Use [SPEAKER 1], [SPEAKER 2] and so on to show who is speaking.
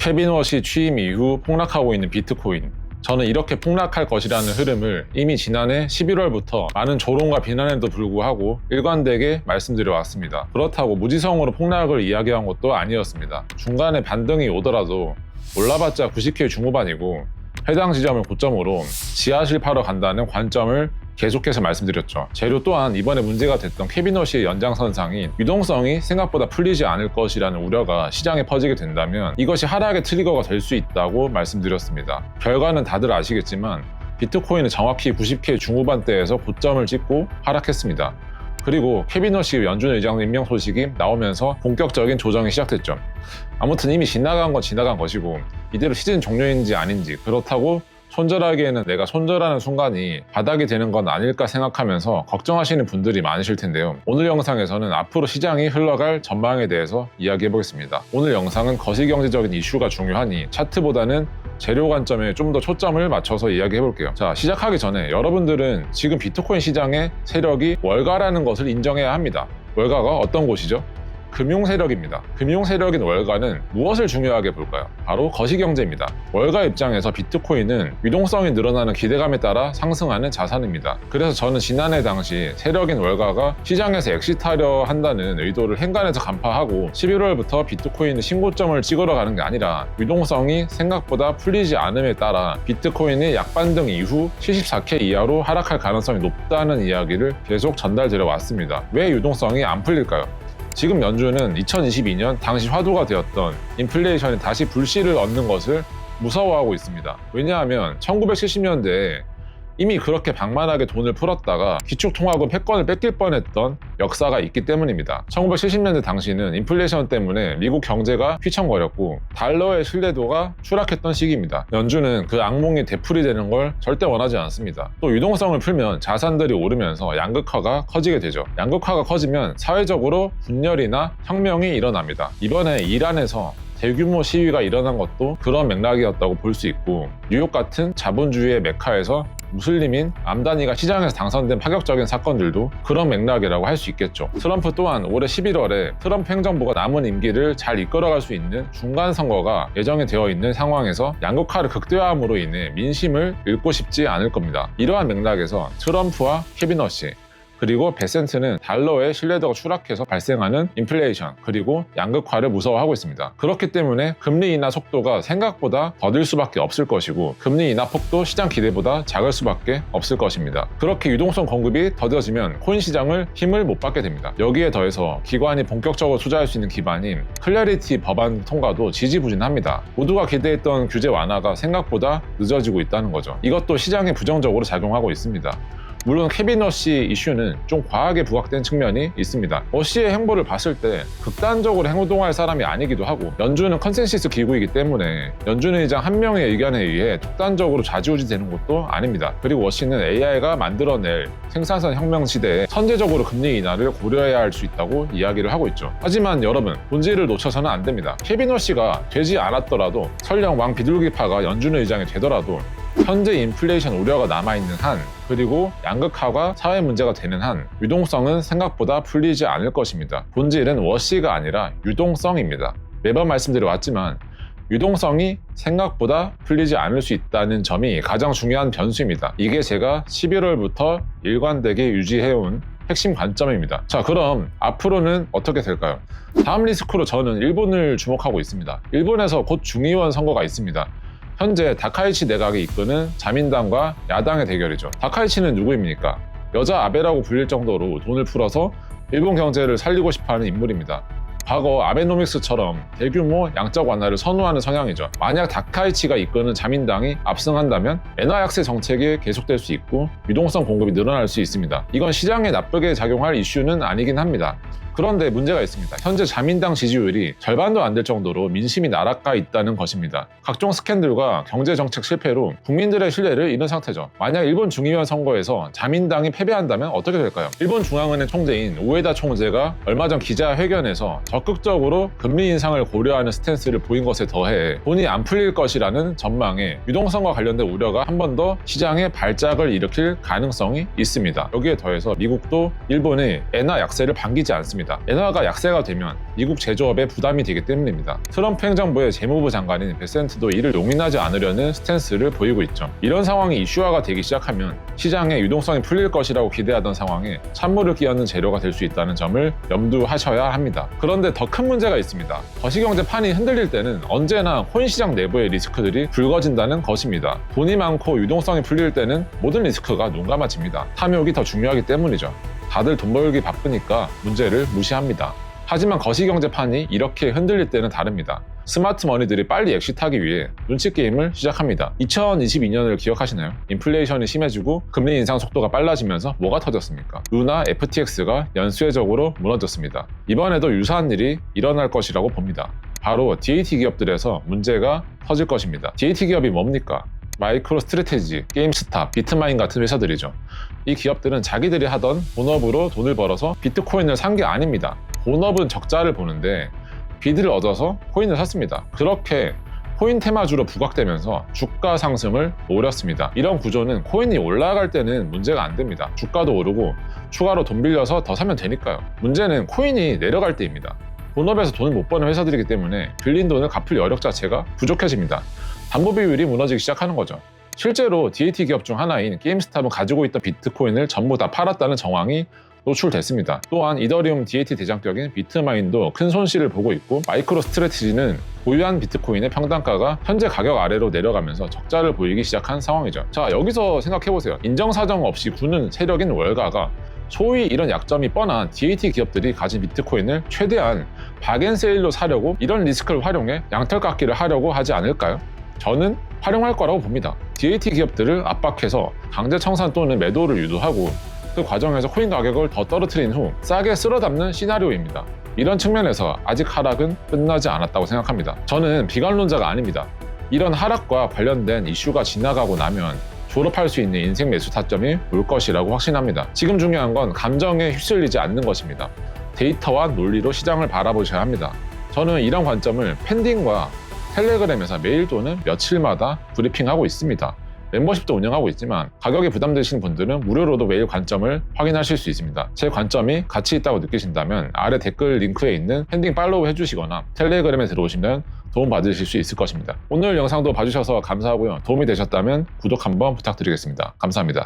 [SPEAKER 1] 케빈 워시 취임 이후 폭락하고 있는 비트코인. 저는 이렇게 폭락할 것이라는 흐름을 이미 지난해 11월부터 많은 조롱과 비난에도 불구하고 일관되게 말씀드려 왔습니다. 그렇다고 무지성으로 폭락을 이야기한 것도 아니었습니다. 중간에 반등이 오더라도 올라봤자 90K 중후반이고 해당 지점을 고점으로 지하실 파러 간다는 관점을 계속해서 말씀드렸죠. 재료 또한 이번에 문제가 됐던 케빈 워시의 연장선상인 유동성이 생각보다 풀리지 않을 것이라는 우려가 시장에 퍼지게 된다면 이것이 하락의 트리거가 될 수 있다고 말씀드렸습니다. 결과는 다들 아시겠지만 비트코인은 정확히 90K 중후반대에서 고점을 찍고 하락했습니다. 그리고 케빈 워시 연준 의장 임명 소식이 나오면서 본격적인 조정이 시작됐죠. 아무튼 이미 지나간 건 지나간 것이고 이대로 시즌 종료인지 아닌지, 그렇다고 손절하기에는 내가 손절하는 순간이 바닥이 되는 건 아닐까 생각하면서 걱정하시는 분들이 많으실 텐데요. 오늘 영상에서는 앞으로 시장이 흘러갈 전망에 대해서 이야기해 보겠습니다. 오늘 영상은 거시경제적인 이슈가 중요하니 차트보다는 재료 관점에 좀 더 초점을 맞춰서 이야기해 볼게요. 자, 시작하기 전에 여러분들은 지금 비트코인 시장의 세력이 월가라는 것을 인정해야 합니다. 월가가 어떤 곳이죠? 금융 세력입니다. 금융 세력인 월가는 무엇을 중요하게 볼까요? 바로 거시경제입니다. 월가 입장에서 비트코인은 유동성이 늘어나는 기대감에 따라 상승하는 자산입니다. 그래서 저는 지난해 당시 세력인 월가가 시장에서 엑시트하려 한다는 의도를 행간에서 간파하고 11월부터 비트코인의 신고점을 찍으러 가는 게 아니라 유동성이 생각보다 풀리지 않음에 따라 비트코인의 약반등 이후 74K 이하로 하락할 가능성이 높다는 이야기를 계속 전달드려 왔습니다. 왜 유동성이 안 풀릴까요? 지금 연준은 2022년 당시 화두가 되었던 인플레이션이 다시 불씨를 얻는 것을 무서워하고 있습니다. 왜냐하면 1970년대에 이미 그렇게 방만하게 돈을 풀었다가 기축통화금 패권을 뺏길 뻔했던 역사가 있기 때문입니다. 1970년대 당시는 인플레이션 때문에 미국 경제가 휘청거렸고 달러의 신뢰도가 추락했던 시기입니다. 연준은 그 악몽이 되풀이되는 걸 절대 원하지 않습니다. 또 유동성을 풀면 자산들이 오르면서 양극화가 커지게 되죠. 양극화가 커지면 사회적으로 분열이나 혁명이 일어납니다. 이번에 이란에서 대규모 시위가 일어난 것도 그런 맥락이었다고 볼 수 있고, 뉴욕 같은 자본주의의 메카에서 무슬림인 암다니가 시장에서 당선된 파격적인 사건들도 그런 맥락이라고 할 수 있겠죠. 트럼프 또한 올해 11월에 트럼프 행정부가 남은 임기를 잘 이끌어갈 수 있는 중간 선거가 예정이 되어 있는 상황에서 양극화를 극대화함으로 인해 민심을 읽고 싶지 않을 겁니다. 이러한 맥락에서 트럼프와 케빈 워시 그리고 베센트는 달러의 신뢰도가 추락해서 발생하는 인플레이션 그리고 양극화를 무서워하고 있습니다. 그렇기 때문에 금리 인하 속도가 생각보다 더딜 수밖에 없을 것이고 금리 인하 폭도 시장 기대보다 작을 수밖에 없을 것입니다. 그렇게 유동성 공급이 더뎌지면 코인 시장을 힘을 못 받게 됩니다. 여기에 더해서 기관이 본격적으로 투자할 수 있는 기반인 클래리티 법안 통과도 지지부진합니다. 모두가 기대했던 규제 완화가 생각보다 늦어지고 있다는 거죠. 이것도 시장에 부정적으로 작용하고 있습니다. 물론 케빈 워시 이슈는 좀 과하게 부각된 측면이 있습니다. 워시의 행보를 봤을 때 극단적으로 행동할 사람이 아니기도 하고, 연준은 컨센서스 기구이기 때문에 연준 의장 한 명의 의견에 의해 독단적으로 좌지우지 되는 것도 아닙니다. 그리고 워시는 AI가 만들어낼 생산성 혁명 시대에 선제적으로 금리 인하를 고려해야 할 수 있다고 이야기를 하고 있죠. 하지만 여러분, 본질을 놓쳐서는 안 됩니다. 케빈 워시가 되지 않았더라도, 설령 왕 비둘기파가 연준 의장이 되더라도 현재 인플레이션 우려가 남아있는 한, 그리고 양극화가 사회 문제가 되는 한 유동성은 생각보다 풀리지 않을 것입니다. 본질은 워시가 아니라 유동성입니다. 매번 말씀드려 왔지만 유동성이 생각보다 풀리지 않을 수 있다는 점이 가장 중요한 변수입니다. 이게 제가 11월부터 일관되게 유지해온 핵심 관점입니다. 자, 그럼 앞으로는 어떻게 될까요? 다음 리스크로 저는 일본을 주목하고 있습니다. 일본에서 곧 중의원 선거가 있습니다. 현재 다카이치 내각이 이끄는 자민당과 야당의 대결이죠. 다카이치는 누구입니까? 여자 아베라고 불릴 정도로 돈을 풀어서 일본 경제를 살리고 싶어하는 인물입니다. 과거 아베노믹스처럼 대규모 양적 완화를 선호하는 성향이죠. 만약 다카이치가 이끄는 자민당이 압승한다면 엔화 약세 정책이 계속될 수 있고 유동성 공급이 늘어날 수 있습니다. 이건 시장에 나쁘게 작용할 이슈는 아니긴 합니다. 그런데 문제가 있습니다. 현재 자민당 지지율이 절반도 안 될 정도로 민심이 나락가 있다는 것입니다. 각종 스캔들과 경제정책 실패로 국민들의 신뢰를 잃은 상태죠. 만약 일본 중의원 선거에서 자민당이 패배한다면 어떻게 될까요? 일본 중앙은행 총재인 오에다 총재가 얼마 전 기자회견에서 적극적으로 금리 인상을 고려하는 스탠스를 보인 것에 더해 돈이 안 풀릴 것이라는 전망에 유동성과 관련된 우려가 한 번 더 시장에 발작을 일으킬 가능성이 있습니다. 여기에 더해서 미국도 일본의 엔화 약세를 반기지 않습니다. 때문입니다. 엔화가 약세가 되면 미국 제조업에 부담이 되기 때문입니다. 트럼프 행정부의 재무부 장관인 베센트도 이를 용인하지 않으려는 스탠스를 보이고 있죠. 이런 상황이 이슈화가 되기 시작하면 시장의 유동성이 풀릴 것이라고 기대하던 상황에 찬물을 끼얹는 재료가 될 수 있다는 점을 염두하셔야 합니다. 그런데 더 큰 문제가 있습니다. 거시경제 판이 흔들릴 때는 언제나 코인 시장 내부의 리스크들이 불거진다는 것입니다. 돈이 많고 유동성이 풀릴 때는 모든 리스크가 눈 감아집니다. 탐욕이 더 중요하기 때문이죠. 다들 돈 벌기 바쁘니까 문제를 무시합니다. 하지만 거시경제판이 이렇게 흔들릴 때는 다릅니다. 스마트 머니들이 빨리 엑시트하기 위해 눈치 게임을 시작합니다. 2022년을 기억하시나요? 인플레이션이 심해지고 금리 인상 속도가 빨라지면서 뭐가 터졌습니까? 루나 FTX가 연쇄적으로 무너졌습니다. 이번에도 유사한 일이 일어날 것이라고 봅니다. 바로 DAT 기업들에서 문제가 터질 것입니다. DAT 기업이 뭡니까? 마이크로 스트래테지, 게임스탑, 비트마인 같은 회사들이죠. 이 기업들은 자기들이 하던 본업으로 돈을 벌어서 비트코인을 산 게 아닙니다. 본업은 적자를 보는데 비드를 얻어서 코인을 샀습니다. 그렇게 코인 테마주로 부각되면서 주가 상승을 노렸습니다. 이런 구조는 코인이 올라갈 때는 문제가 안 됩니다. 주가도 오르고 추가로 돈 빌려서 더 사면 되니까요. 문제는 코인이 내려갈 때입니다. 본업에서 돈을 못 버는 회사들이기 때문에 빌린 돈을 갚을 여력 자체가 부족해집니다. 담보 비율이 무너지기 시작하는 거죠. 실제로 DAT 기업 중 하나인 게임스탑은 가지고 있던 비트코인을 전부 다 팔았다는 정황이 노출됐습니다. 또한 이더리움 DAT 대장격인 비트마인도 큰 손실을 보고 있고 마이크로 스트래티지는 보유한 비트코인의 평단가가 현재 가격 아래로 내려가면서 적자를 보이기 시작한 상황이죠. 자, 여기서 생각해보세요. 인정사정 없이 구는 세력인 월가가 소위 이런 약점이 뻔한 DAT 기업들이 가진 비트코인을 최대한 박앤세일로 사려고 이런 리스크를 활용해 양털깎기를 하려고 하지 않을까요? 저는 활용할 거라고 봅니다. DAT 기업들을 압박해서 강제 청산 또는 매도를 유도하고 그 과정에서 코인 가격을 더 떨어뜨린 후 싸게 쓸어담는 시나리오입니다. 이런 측면에서 아직 하락은 끝나지 않았다고 생각합니다. 저는 비관론자가 아닙니다. 이런 하락과 관련된 이슈가 지나가고 나면 졸업할 수 있는 인생 매수 타점이 올 것이라고 확신합니다. 지금 중요한 건 감정에 휩쓸리지 않는 것입니다. 데이터와 논리로 시장을 바라보셔야 합니다. 저는 이런 관점을 팬딩과 텔레그램에서 매일 또는 며칠마다 브리핑하고 있습니다. 멤버십도 운영하고 있지만 가격이 부담되시는 분들은 무료로도 매일 관점을 확인하실 수 있습니다. 제 관점이 가치 있다고 느끼신다면 아래 댓글 링크에 있는 팬딩 팔로우 해주시거나 텔레그램에 들어오시면 도움 받으실 수 있을 것입니다. 오늘 영상도 봐주셔서 감사하고요. 도움이 되셨다면 구독 한번 부탁드리겠습니다. 감사합니다.